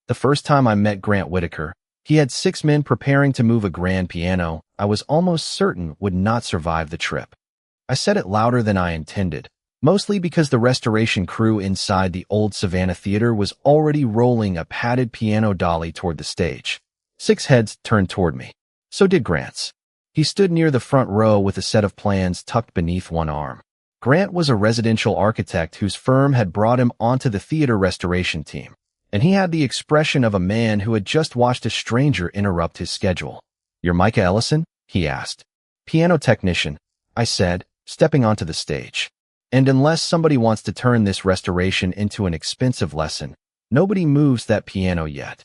The first time I met Grant Whitaker, he had 6 men preparing to move a grand piano I was almost certain would not survive the trip. I said it louder than I intended, mostly because the restoration crew inside the old Savannah Theater was already rolling a padded piano dolly toward the stage. 6 heads turned toward me. So did Grant's. He stood near the front row with a set of plans tucked beneath one arm. Grant was a residential architect whose firm had brought him onto the theater restoration team, and he had the expression of a man who had just watched a stranger interrupt his schedule. "You're Micah Ellison?" he asked. "Piano technician," I said, stepping onto the stage. "And unless somebody wants to turn this restoration into an expensive lesson, nobody moves that piano yet."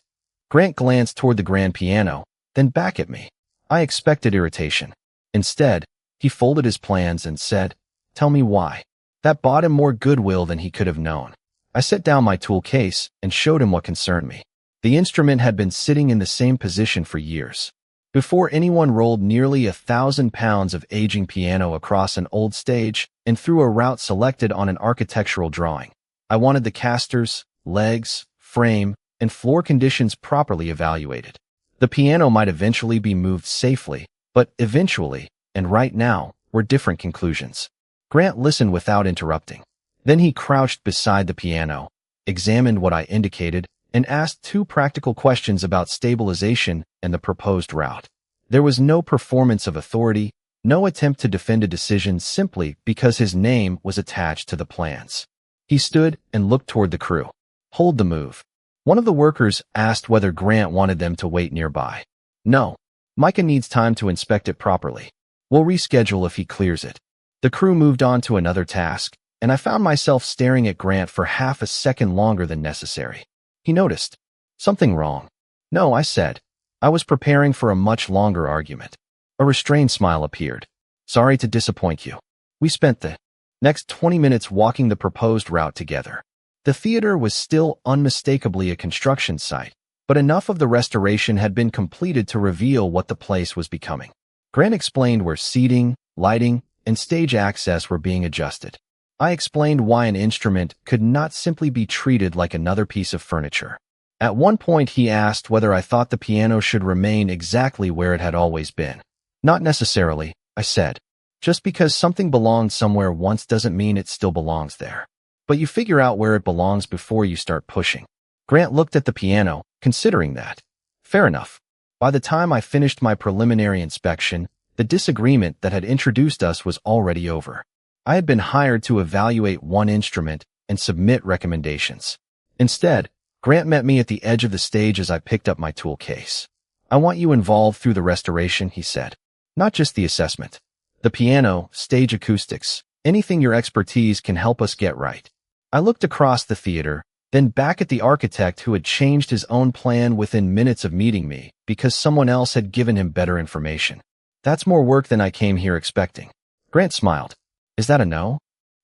Grant glanced toward the grand piano, then back at me. I expected irritation. Instead, he folded his plans and said, "Tell me why." That bought him more goodwill than he could have known. I set down my tool case and showed him what concerned me. The instrument had been sitting in the same position for years. Before anyone rolled nearly 1,000 pounds of aging piano across an old stage and through a route selected on an architectural drawing, I wanted the casters, legs, frame, and floor conditions properly evaluated. The piano might eventually be moved safely, but eventually, and right now, were different conclusions. Grant listened without interrupting. Then he crouched beside the piano, examined what I indicated, and asked 2 practical questions about stabilization and the proposed route. There was no performance of authority, no attempt to defend a decision simply because his name was attached to the plans. He stood and looked toward the crew. "Hold the move." One of the workers asked whether Grant wanted them to wait nearby. "No. Micah needs time to inspect it properly. We'll reschedule if he clears it." The crew moved on to another task, and I found myself staring at Grant for half a second longer than necessary. He noticed. "Something wrong?" "No," I said. I was preparing for a much longer argument. A restrained smile appeared. "Sorry to disappoint you." We spent the next 20 minutes walking the proposed route together. The theater was still unmistakably a construction site, but enough of the restoration had been completed to reveal what the place was becoming. Grant explained where seating, lighting, and stage access were being adjusted. I explained why an instrument could not simply be treated like another piece of furniture. At one point, he asked whether I thought the piano should remain exactly where it had always been. "Not necessarily," I said. "Just because something belonged somewhere once doesn't mean it still belongs there. But you figure out where it belongs before you start pushing." Grant looked at the piano, considering that. Fair enough. By the time I finished my preliminary inspection, the disagreement that had introduced us was already over. I had been hired to evaluate one instrument and submit recommendations. Instead, Grant met me at the edge of the stage as I picked up my tool case. "I want you involved through the restoration," he said. "Not just the assessment. The piano, stage acoustics, anything your expertise can help us get right." I looked across the theater, then back at the architect who had changed his own plan within minutes of meeting me because someone else had given him better information. "That's more work than I came here expecting." Grant smiled. "Is that a no?"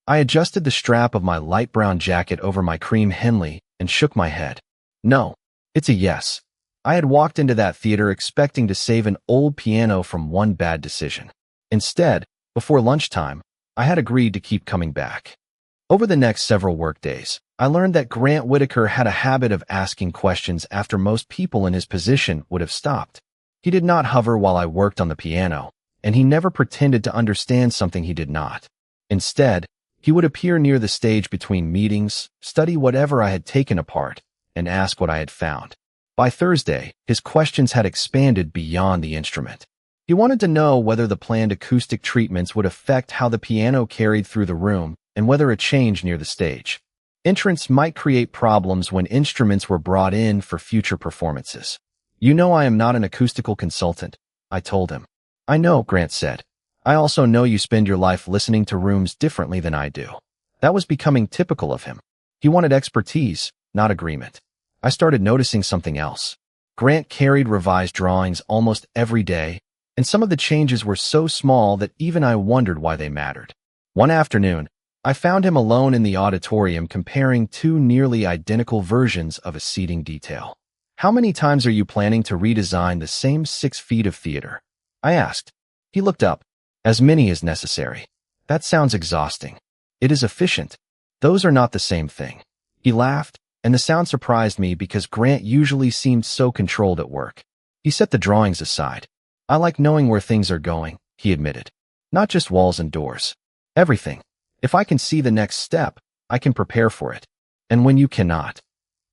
I adjusted the strap of my light brown jacket over my cream Henley and shook my head. "No, it's a yes." I had walked into that theater expecting to save an old piano from one bad decision. Instead, before lunchtime, I had agreed to keep coming back. Over the next several workdays, I learned that Grant Whitaker had a habit of asking questions after most people in his position would have stopped. He did not hover while I worked on the piano, and he never pretended to understand something he did not. Instead, he would appear near the stage between meetings, study whatever I had taken apart, and ask what I had found. By Thursday, his questions had expanded beyond the instrument. He wanted to know whether the planned acoustic treatments would affect how the piano carried through the room and whether a change near the stage entrance might create problems when instruments were brought in for future performances. "You know I am not an acoustical consultant," I told him. "I know," Grant said. "I also know you spend your life listening to rooms differently than I do." That was becoming typical of him. He wanted expertise, not agreement. I started noticing something else. Grant carried revised drawings almost every day, and some of the changes were so small that even I wondered why they mattered. One afternoon, I found him alone in the auditorium comparing 2 nearly identical versions of a seating detail. "How many times are you planning to redesign the same 6 feet of theater?" I asked. He looked up. "As many as necessary." "That sounds exhausting." "It is efficient. Those are not the same thing." He laughed, and the sound surprised me because Grant usually seemed so controlled at work. He set the drawings aside. I like knowing where things are going, he admitted. Not just walls and doors. Everything. If I can see the next step, I can prepare for it. And when you cannot,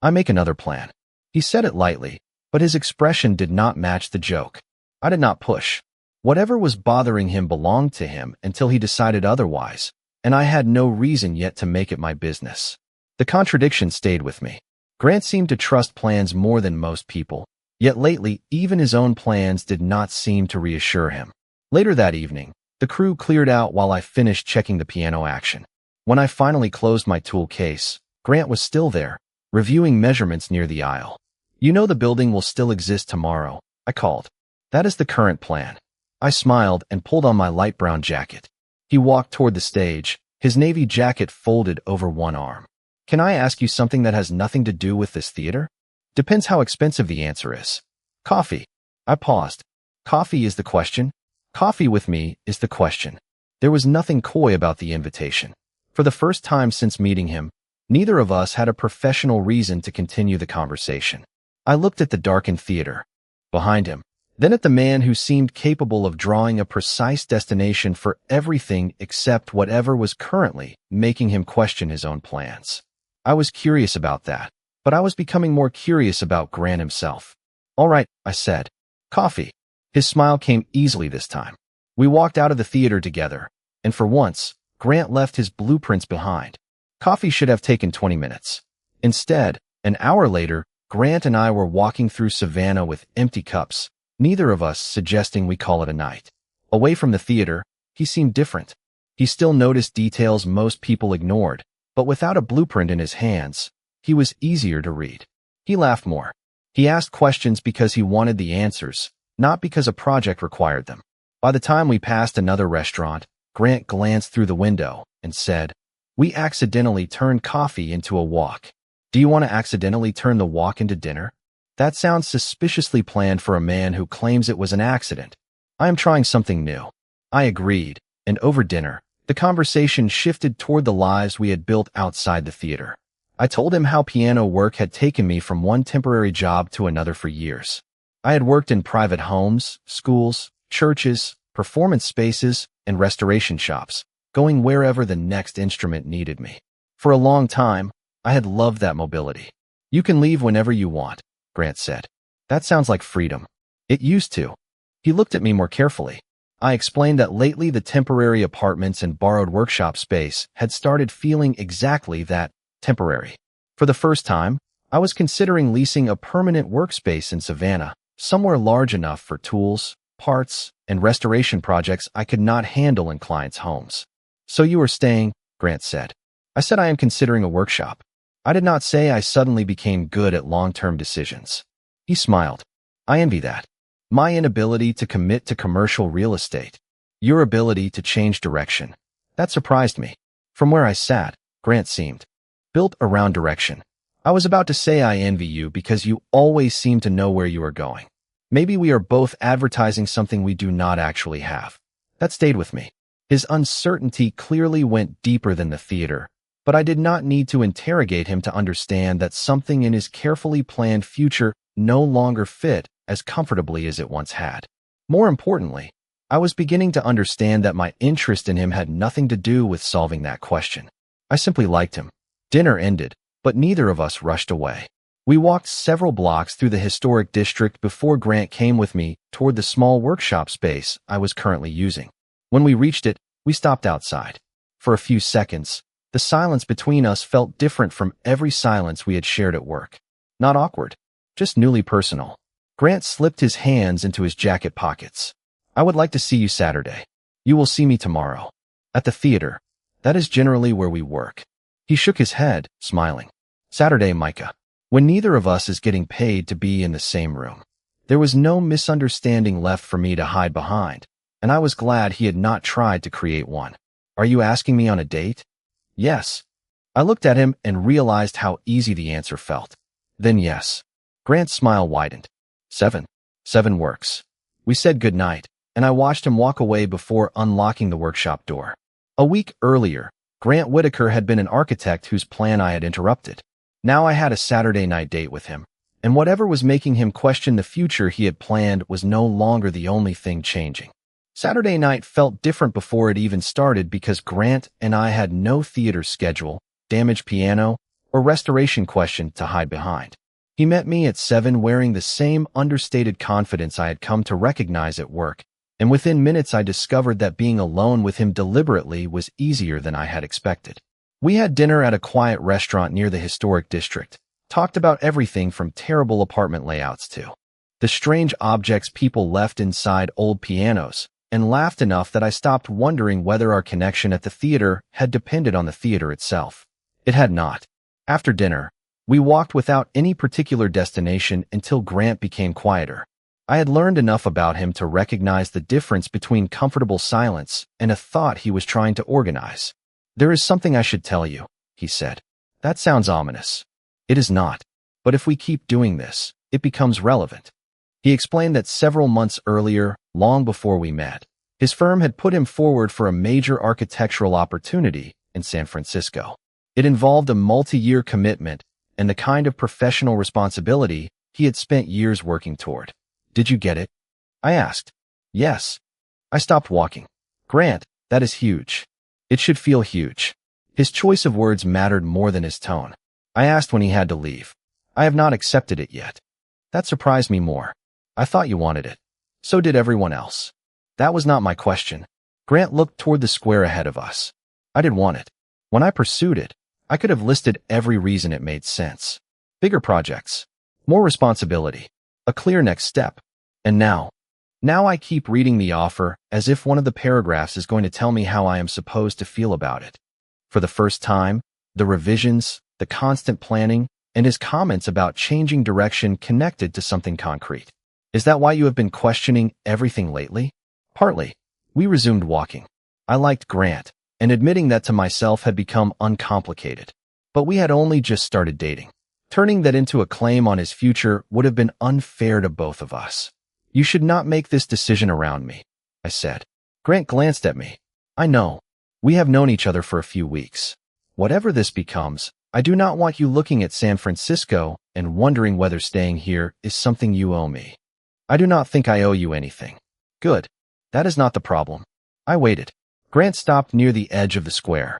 I make another plan. He said it lightly, but his expression did not match the joke. I did not push. Whatever was bothering him belonged to him until he decided otherwise, and I had no reason yet to make it my business. The contradiction stayed with me. Grant seemed to trust plans more than most people, yet lately even his own plans did not seem to reassure him. Later that evening, the crew cleared out while I finished checking the piano action. When I finally closed my tool case, Grant was still there, reviewing measurements near the aisle. You know the building will still exist tomorrow, I called. That is the current plan. I smiled and pulled on my light brown jacket. He walked toward the stage, his navy jacket folded over one arm. Can I ask you something that has nothing to do with this theater? Depends how expensive the answer is. Coffee. I paused. Coffee is the question? Coffee with me is the question. There was nothing coy about the invitation. For the first time since meeting him, neither of us had a professional reason to continue the conversation. I looked at the darkened theater. Behind him, then at the man who seemed capable of drawing a precise destination for everything except whatever was currently making him question his own plans. I was curious about that, but I was becoming more curious about Grant himself. All right, I said. Coffee. His smile came easily this time. We walked out of the theater together, and for once, Grant left his blueprints behind. Coffee should have taken 20 minutes. Instead, an hour later, Grant and I were walking through Savannah with empty cups, neither of us suggesting we call it a night. Away from the theater, he seemed different. He still noticed details most people ignored, but without a blueprint in his hands, he was easier to read. He laughed more. He asked questions because he wanted the answers, not because a project required them. By the time we passed another restaurant, Grant glanced through the window and said, "We accidentally turned coffee into a walk. Do you want to accidentally turn the walk into dinner?" That sounds suspiciously planned for a man who claims it was an accident. I am trying something new. I agreed, and over dinner, the conversation shifted toward the lives we had built outside the theater. I told him how piano work had taken me from one temporary job to another for years. I had worked in private homes, schools, churches, performance spaces, and restoration shops, going wherever the next instrument needed me. For a long time, I had loved that mobility. You can leave whenever you want, Grant said. That sounds like freedom. It used to. He looked at me more carefully. I explained that lately the temporary apartments and borrowed workshop space had started feeling exactly that, temporary. For the first time, I was considering leasing a permanent workspace in Savannah, somewhere large enough for tools, parts, and restoration projects I could not handle in clients' homes. So you are staying, Grant said. I said I am considering a workshop. I did not say I suddenly became good at long-term decisions. He smiled. I envy that. My inability to commit to commercial real estate. Your ability to change direction. That surprised me. From where I sat, Grant seemed built around direction. I was about to say I envy you because you always seem to know where you are going. Maybe we are both advertising something we do not actually have. That stayed with me. His uncertainty clearly went deeper than the theater, but I did not need to interrogate him to understand that something in his carefully planned future no longer fit as comfortably as it once had. More importantly, I was beginning to understand that my interest in him had nothing to do with solving that question. I simply liked him. Dinner ended, but neither of us rushed away. We walked several blocks through the historic district before Grant came with me toward the small workshop space I was currently using. When we reached it, we stopped outside. For a few seconds, the silence between us felt different from every silence we had shared at work. Not awkward, just newly personal. Grant slipped his hands into his jacket pockets. I would like to see you Saturday. You will see me tomorrow. At the theater. That is generally where we work. He shook his head, smiling. Saturday, Micah. When neither of us is getting paid to be in the same room. There was no misunderstanding left for me to hide behind, and I was glad he had not tried to create one. Are you asking me on a date? Yes. I looked at him and realized how easy the answer felt. Then yes. Grant's smile widened. 7 works. We said goodnight, and I watched him walk away before unlocking the workshop door. A week earlier, Grant Whitaker had been an architect whose plan I had interrupted. Now I had a Saturday night date with him, and whatever was making him question the future he had planned was no longer the only thing changing. Saturday night felt different before it even started because Grant and I had no theater schedule, damaged piano, or restoration question to hide behind. He met me at 7 wearing the same understated confidence I had come to recognize at work, and within minutes I discovered that being alone with him deliberately was easier than I had expected. We had dinner at a quiet restaurant near the historic district, talked about everything from terrible apartment layouts to the strange objects people left inside old pianos, and laughed enough that I stopped wondering whether our connection at the theater had depended on the theater itself. It had not. After dinner, we walked without any particular destination until Grant became quieter. I had learned enough about him to recognize the difference between comfortable silence and a thought he was trying to organize. "There is something I should tell you," he said. "That sounds ominous." "It is not. But if we keep doing this, it becomes relevant." He explained that several months earlier, long before we met, his firm had put him forward for a major architectural opportunity in San Francisco. It involved a multi-year commitment and the kind of professional responsibility he had spent years working toward. "Did you get it?" I asked. "Yes." I stopped walking. "Grant, that is huge." "It should feel huge." His choice of words mattered more than his tone. I asked when he had to leave. "I have not accepted it yet." That surprised me more. "I thought you wanted it." "So did everyone else." That was not my question. Grant looked toward the square ahead of us. "I did want it. When I pursued it, I could have listed every reason it made sense. Bigger projects, more responsibility, a clear next step. And now I keep reading the offer as if one of the paragraphs is going to tell me how I am supposed to feel about it. For the first time, the revisions, the constant planning, and his comments about changing direction connected to something concrete. "Is that why you have been questioning everything lately?" "Partly." We resumed walking. I liked Grant, and admitting that to myself had become uncomplicated. But we had only just started dating. Turning that into a claim on his future would have been unfair to both of us. "You should not make this decision around me," I said. Grant glanced at me. "I know. We have known each other for a few weeks. Whatever this becomes, I do not want you looking at San Francisco and wondering whether staying here is something you owe me." "I do not think I owe you anything." "Good. That is not the problem." I waited. Grant stopped near the edge of the square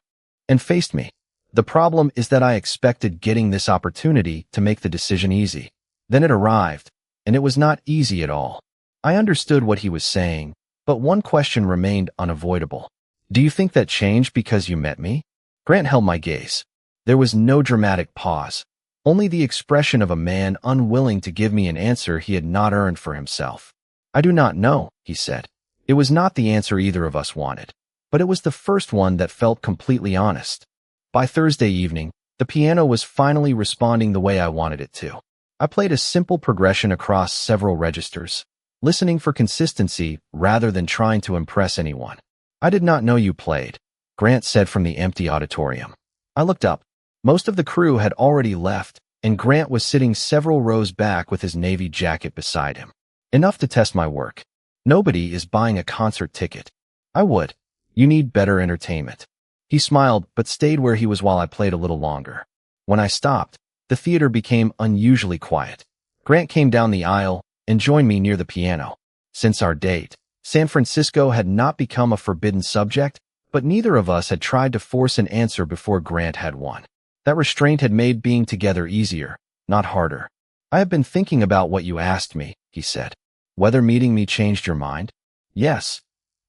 and faced me. "The problem is that I expected getting this opportunity to make the decision easy. Then it arrived, and it was not easy at all." I understood what he was saying, but one question remained unavoidable. "Do you think that changed because you met me?" Grant held my gaze. There was no dramatic pause, only the expression of a man unwilling to give me an answer he had not earned for himself. "I do not know," he said. It was not the answer either of us wanted, but it was the first one that felt completely honest. By Thursday evening, the piano was finally responding the way I wanted it to. I played a simple progression across several registers, listening for consistency rather than trying to impress anyone. "I did not know you played," Grant said from the empty auditorium. I looked up. Most of the crew had already left, and Grant was sitting several rows back with his navy jacket beside him. Enough to test my work. Nobody is buying a concert ticket. I would. You need better entertainment. He smiled, but stayed where he was while I played a little longer. When I stopped, the theater became unusually quiet. Grant came down the aisle and joined me near the piano. Since our date, San Francisco had not become a forbidden subject, but neither of us had tried to force an answer before Grant had one. That restraint had made being together easier, not harder. "I have been thinking about what you asked me," he said. "Whether meeting me changed your mind?" "Yes."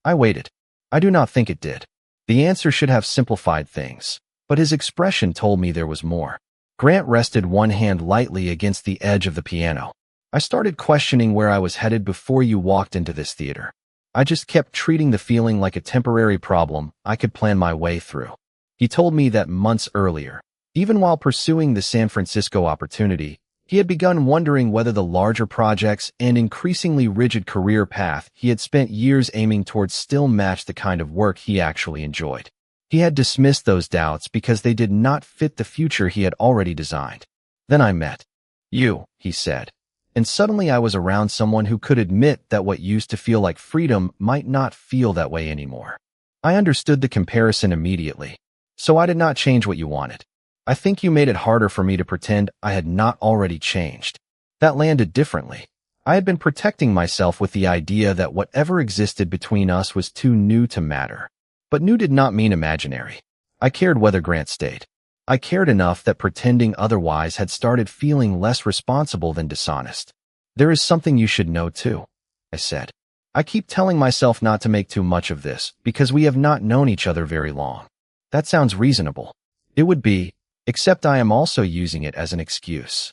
I waited. "I do not think it did." The answer should have simplified things, but his expression told me there was more. Grant rested one hand lightly against the edge of the piano. "I started questioning where I was headed before you walked into this theater. I just kept treating the feeling like a temporary problem I could plan my way through." He told me that months earlier, even while pursuing the San Francisco opportunity, he had begun wondering whether the larger projects and increasingly rigid career path he had spent years aiming towards still matched the kind of work he actually enjoyed. He had dismissed those doubts because they did not fit the future he had already designed. "Then I met you," he said, and suddenly I was around someone who could admit that what used to feel like freedom might not feel that way anymore. I understood the comparison immediately. "So I did not change what you wanted." I think you made it harder for me to pretend I had not already changed. That landed differently. I had been protecting myself with the idea that whatever existed between us was too new to matter. But new did not mean imaginary. I cared whether Grant stayed. I cared enough that pretending otherwise had started feeling less responsible than dishonest. There is something you should know too, I said. I keep telling myself not to make too much of this because we have not known each other very long. That sounds reasonable. It would be, except I am also using it as an excuse.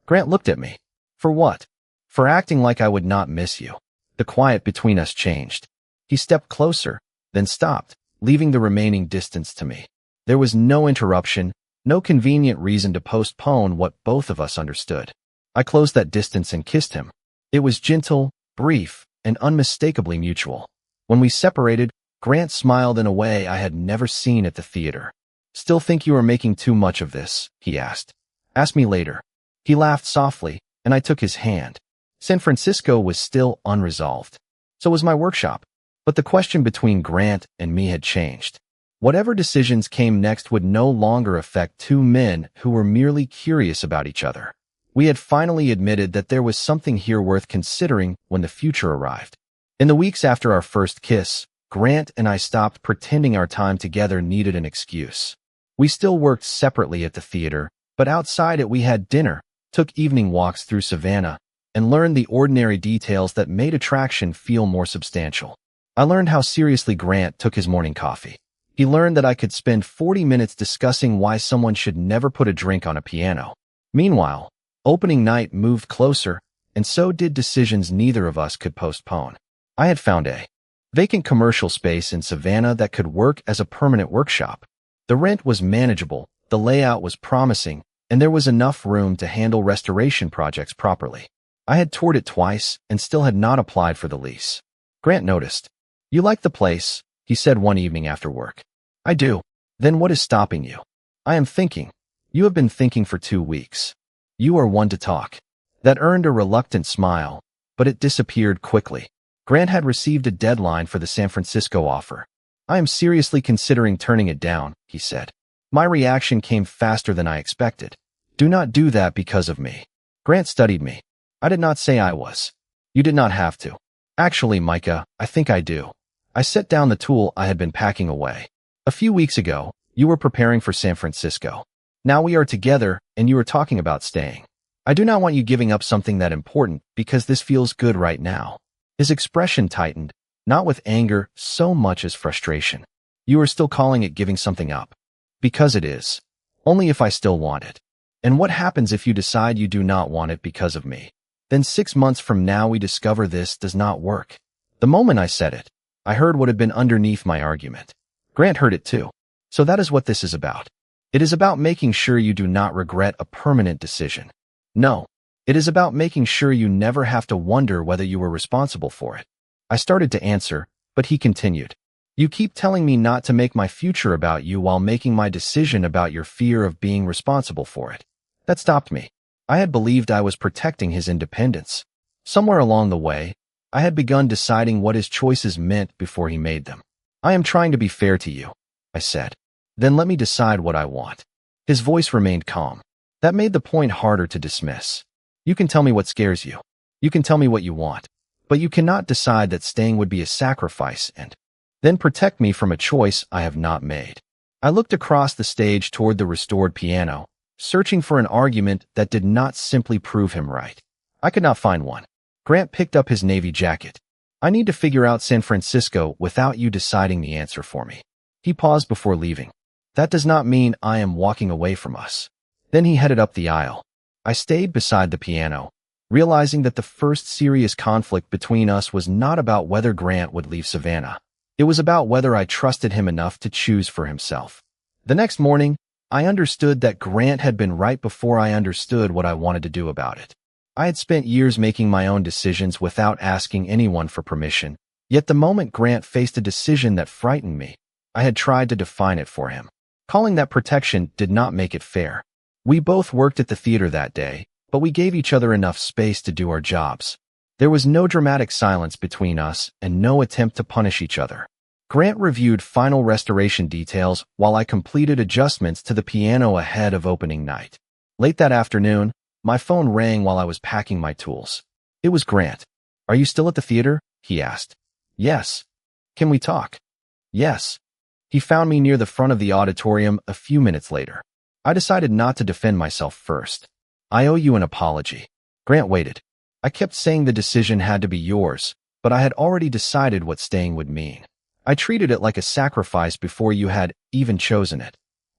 Grant looked at me. For what? For acting like I would not miss you. The quiet between us changed. He stepped closer, then stopped, leaving the remaining distance to me. There was no interruption, no convenient reason to postpone what both of us understood. I closed that distance and kissed him. It was gentle, brief, and unmistakably mutual. When we separated, Grant smiled in a way I had never seen at the theater. Still think you are making too much of this? He asked. Ask me later. He laughed softly, and I took his hand. San Francisco was still unresolved. So was my workshop. But the question between Grant and me had changed. Whatever decisions came next would no longer affect two men who were merely curious about each other. We had finally admitted that there was something here worth considering when the future arrived. In the weeks after our first kiss, Grant and I stopped pretending our time together needed an excuse. We still worked separately at the theater, but outside it we had dinner, took evening walks through Savannah, and learned the ordinary details that made attraction feel more substantial. I learned how seriously Grant took his morning coffee. He learned that I could spend 40 minutes discussing why someone should never put a drink on a piano. Meanwhile, opening night moved closer, and so did decisions neither of us could postpone. I had found a vacant commercial space in Savannah that could work as a permanent workshop. The rent was manageable, the layout was promising, and there was enough room to handle restoration projects properly. I had toured it twice and still had not applied for the lease. Grant noticed. You like the place, he said one evening after work. I do. Then what is stopping you? I am thinking. You have been thinking for 2 weeks. You are one to talk. That earned a reluctant smile, but it disappeared quickly. Grant had received a deadline for the San Francisco offer. I am seriously considering turning it down, he said. My reaction came faster than I expected. Do not do that because of me. Grant studied me. I did not say I was. You did not have to. Actually, Micah, I think I do. I set down the tool I had been packing away. A few weeks ago, you were preparing for San Francisco. Now we are together, and you are talking about staying. I do not want you giving up something that important because this feels good right now. His expression tightened, not with anger so much as frustration. You are still calling it giving something up. Because it is. Only if I still want it. And what happens if you decide you do not want it because of me? Then 6 months from now we discover this does not work. The moment I said it, I heard what had been underneath my argument. Grant heard it too. So that is what this is about. It is about making sure you do not regret a permanent decision. No, it is about making sure you never have to wonder whether you were responsible for it. I started to answer, but he continued. You keep telling me not to make my future about you while making my decision about your fear of being responsible for it. That stopped me. I had believed I was protecting his independence. Somewhere along the way, I had begun deciding what his choices meant before he made them. I am trying to be fair to you, I said. Then let me decide what I want. His voice remained calm. That made the point harder to dismiss. You can tell me what scares you. You can tell me what you want. But you cannot decide that staying would be a sacrifice and then protect me from a choice I have not made. I looked across the stage toward the restored piano, searching for an argument that did not simply prove him right. I could not find one. Grant picked up his navy jacket. I need to figure out San Francisco without you deciding the answer for me. He paused before leaving. That does not mean I am walking away from us. Then he headed up the aisle. I stayed beside the piano, realizing that the first serious conflict between us was not about whether Grant would leave Savannah. It was about whether I trusted him enough to choose for himself. The next morning, I understood that Grant had been right before I understood what I wanted to do about it. I had spent years making my own decisions without asking anyone for permission, yet the moment Grant faced a decision that frightened me, I had tried to define it for him. Calling that protection did not make it fair. We both worked at the theater that day, but we gave each other enough space to do our jobs. There was no dramatic silence between us and no attempt to punish each other. Grant reviewed final restoration details while I completed adjustments to the piano ahead of opening night. Late that afternoon, my phone rang while I was packing my tools. It was Grant. "Are you still at the theater?" he asked. "Yes." "Can we talk?" "Yes." He found me near the front of the auditorium a few minutes later. I decided not to defend myself first. "I owe you an apology." Grant waited. "I kept saying the decision had to be yours, but I had already decided what staying would mean. I treated it like a sacrifice before you had even chosen it."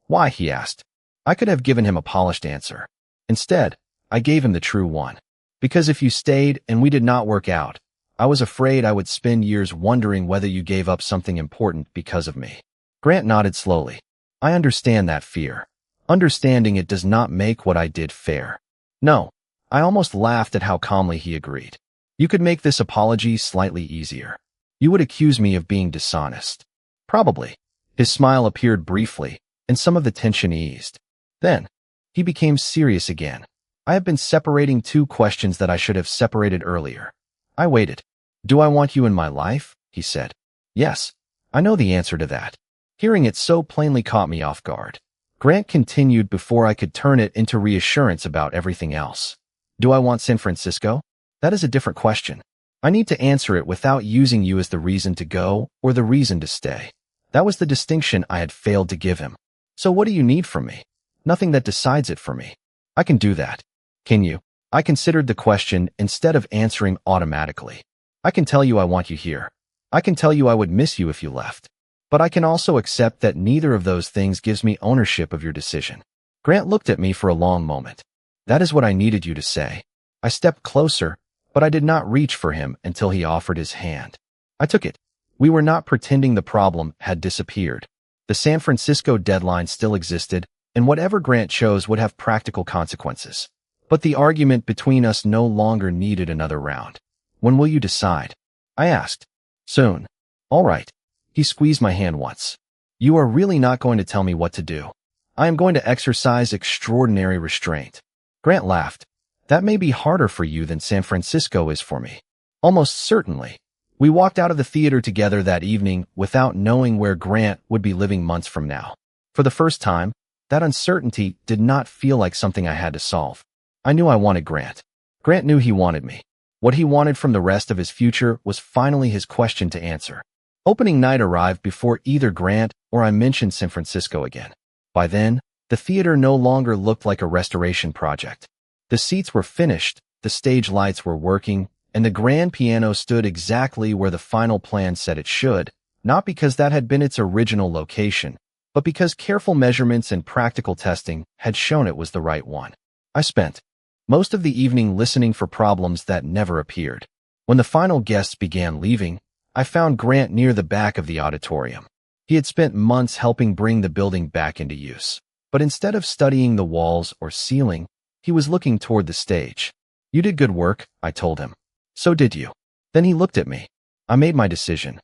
"Why?" he asked. I could have given him a polished answer. Instead, I gave him the true one. "Because if you stayed and we did not work out, I was afraid I would spend years wondering whether you gave up something important because of me." Grant nodded slowly. "I understand that fear. Understanding it does not make what I did fair." "No." I almost laughed at how calmly he agreed. "You could make this apology slightly easier. You would accuse me of being dishonest." "Probably." His smile appeared briefly, and some of the tension eased. Then, he became serious again. "I have been separating two questions that I should have separated earlier." I waited. "Do I want you in my life?" he said. "Yes. I know the answer to that." Hearing it so plainly caught me off guard. Grant continued before I could turn it into reassurance about everything else. "Do I want San Francisco? That is a different question. I need to answer it without using you as the reason to go or the reason to stay." That was the distinction I had failed to give him. "So what do you need from me?" "Nothing that decides it for me." "I can do that." "Can you?" I considered the question instead of answering automatically. "I can tell you I want you here. I can tell you I would miss you if you left. But I can also accept that neither of those things gives me ownership of your decision." Grant looked at me for a long moment. "That is what I needed you to say." I stepped closer, but I did not reach for him until he offered his hand. I took it. We were not pretending the problem had disappeared. The San Francisco deadline still existed, and whatever Grant chose would have practical consequences. But the argument between us no longer needed another round. "When will you decide?" I asked. "Soon." "All right." He squeezed my hand once. "You are really not going to tell me what to do." "I am going to exercise extraordinary restraint." Grant laughed. "That may be harder for you than San Francisco is for me." "Almost certainly." We walked out of the theater together that evening without knowing where Grant would be living months from now. For the first time, that uncertainty did not feel like something I had to solve. I knew I wanted Grant. Grant knew he wanted me. What he wanted from the rest of his future was finally his question to answer. Opening night arrived before either Grant or I mentioned San Francisco again. By then, the theater no longer looked like a restoration project. The seats were finished, the stage lights were working, and the grand piano stood exactly where the final plan said it should, not because that had been its original location, but because careful measurements and practical testing had shown it was the right one. I spent most of the evening listening for problems that never appeared. When the final guests began leaving, I found Grant near the back of the auditorium. He had spent months helping bring the building back into use, but instead of studying the walls or ceiling, he was looking toward the stage. "You did good work," I told him. "So did you." Then he looked at me. I made my decision.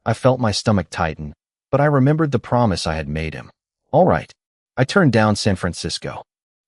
I felt my stomach tighten, but I remembered the promise I had made him. All right. I turned down San Francisco.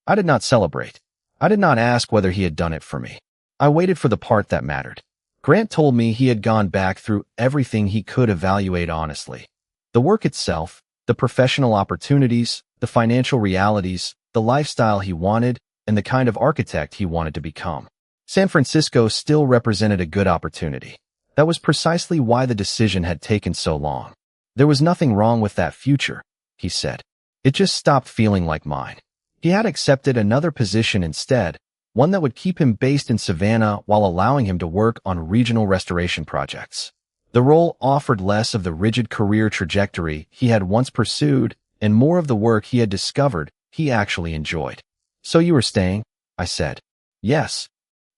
I did not celebrate. I did not ask whether he had done it for me. I waited for the part that mattered. Grant told me he had gone back through everything he could evaluate honestly. The work itself, the professional opportunities, the financial realities, the lifestyle he wanted, and the kind of architect he wanted to become. San Francisco still represented a good opportunity. That was precisely why the decision had taken so long. There was nothing wrong with that future, he said. It just stopped feeling like mine. He had accepted another position instead, one that would keep him based in Savannah while allowing him to work on regional restoration projects. The role offered less of the rigid career trajectory he had once pursued and more of the work he had discovered he actually enjoyed. "So you were staying?" I said. "Yes."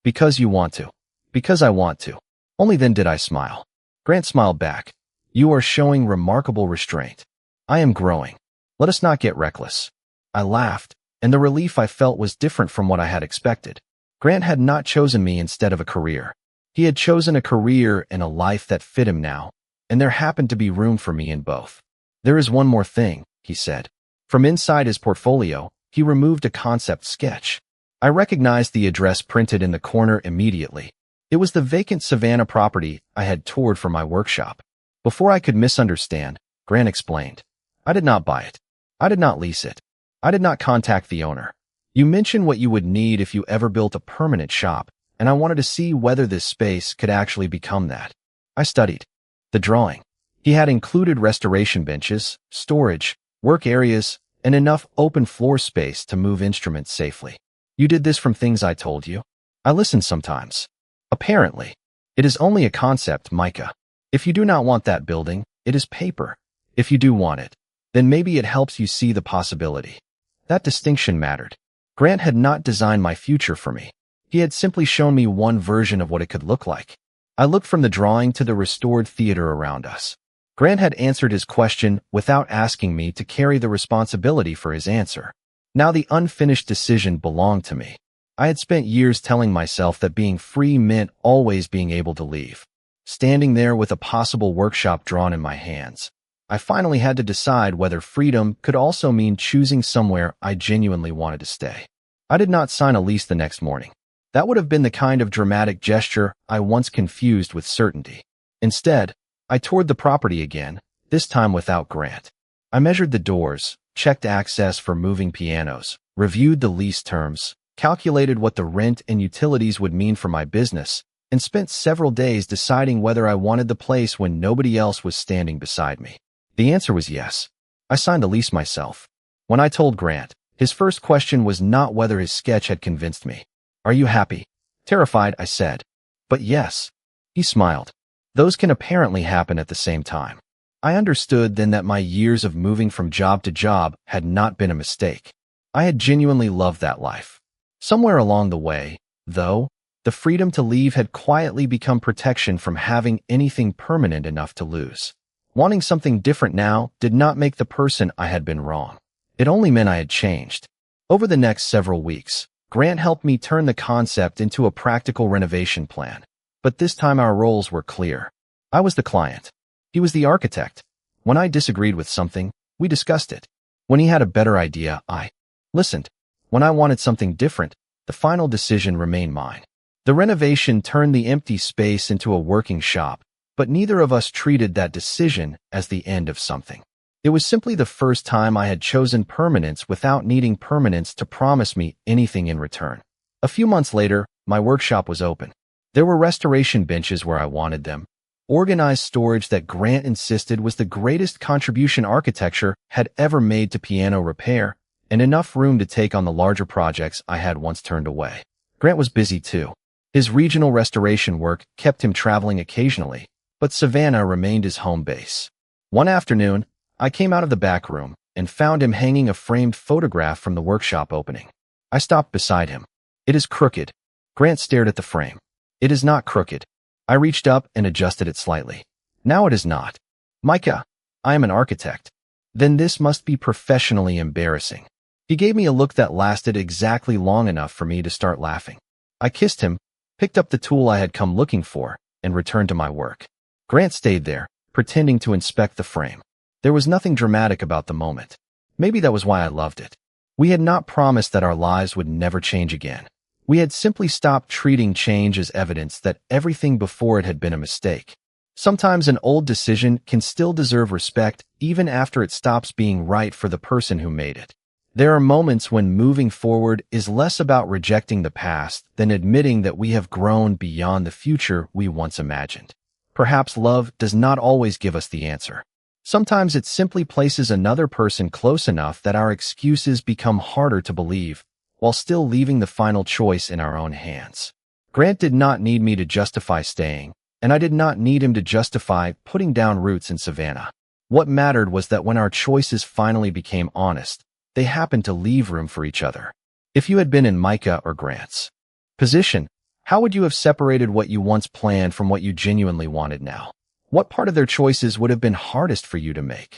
"Because you want to." "Because I want to." Only then did I smile. Grant smiled back. "You are showing remarkable restraint." "I am growing. Let us not get reckless." I laughed, and the relief I felt was different from what I had expected. Grant had not chosen me instead of a career. He had chosen a career and a life that fit him now, and there happened to be room for me in both. "There is one more thing," he said. From inside his portfolio, he removed a concept sketch. I recognized the address printed in the corner immediately. It was the vacant Savannah property I had toured for my workshop. Before I could misunderstand, Grant explained. I did not buy it. I did not lease it. I did not contact the owner. You mentioned what you would need if you ever built a permanent shop, and I wanted to see whether this space could actually become that. I studied the drawing. He had included restoration benches, storage, work areas, and enough open floor space to move instruments safely. You did this from things I told you? I listened sometimes. Apparently. It is only a concept, Micah. If you do not want that building, it is paper. If you do want it, then maybe it helps you see the possibility. That distinction mattered. Grant had not designed my future for me. He had simply shown me one version of what it could look like. I looked from the drawing to the restored theater around us. Grant had answered his question without asking me to carry the responsibility for his answer. Now the unfinished decision belonged to me. I had spent years telling myself that being free meant always being able to leave. Standing there with a possible workshop drawn in my hands, I finally had to decide whether freedom could also mean choosing somewhere I genuinely wanted to stay. I did not sign a lease the next morning. That would have been the kind of dramatic gesture I once confused with certainty. Instead, I toured the property again, this time without Grant. I measured the doors, checked access for moving pianos, reviewed the lease terms, calculated what the rent and utilities would mean for my business, and spent several days deciding whether I wanted the place when nobody else was standing beside me. The answer was yes. I signed the lease myself. When I told Grant, his first question was not whether his sketch had convinced me. Are you happy? Terrified, I said. But yes. He smiled. Those can apparently happen at the same time. I understood then that my years of moving from job to job had not been a mistake. I had genuinely loved that life. Somewhere along the way, though, the freedom to leave had quietly become protection from having anything permanent enough to lose. Wanting something different now did not make the person I had been wrong. It only meant I had changed. Over the next several weeks, Grant helped me turn the concept into a practical renovation plan. But this time our roles were clear. I was the client. He was the architect. When I disagreed with something, we discussed it. When he had a better idea, I listened. When I wanted something different, the final decision remained mine. The renovation turned the empty space into a working shop, but neither of us treated that decision as the end of something. It was simply the first time I had chosen permanence without needing permanence to promise me anything in return. A few months later, my workshop was open. There were restoration benches where I wanted them, organized storage that Grant insisted was the greatest contribution architecture had ever made to piano repair, and enough room to take on the larger projects I had once turned away. Grant was busy too. His regional restoration work kept him traveling occasionally, but Savannah remained his home base. One afternoon, I came out of the back room and found him hanging a framed photograph from the workshop opening. I stopped beside him. It is crooked. Grant stared at the frame. It is not crooked. I reached up and adjusted it slightly. Now it is not. Micah, I am an architect. Then this must be professionally embarrassing. He gave me a look that lasted exactly long enough for me to start laughing. I kissed him, picked up the tool I had come looking for, and returned to my work. Grant stayed there, pretending to inspect the frame. There was nothing dramatic about the moment. Maybe that was why I loved it. We had not promised that our lives would never change again. We had simply stopped treating change as evidence that everything before it had been a mistake. Sometimes an old decision can still deserve respect even after it stops being right for the person who made it. There are moments when moving forward is less about rejecting the past than admitting that we have grown beyond the future we once imagined. Perhaps love does not always give us the answer. Sometimes it simply places another person close enough that our excuses become harder to believe, while still leaving the final choice in our own hands. Grant did not need me to justify staying, and I did not need him to justify putting down roots in Savannah. What mattered was that when our choices finally became honest, they happened to leave room for each other. If you had been in Micah or Grant's position, how would you have separated what you once planned from what you genuinely wanted now? What part of their choices would have been hardest for you to make?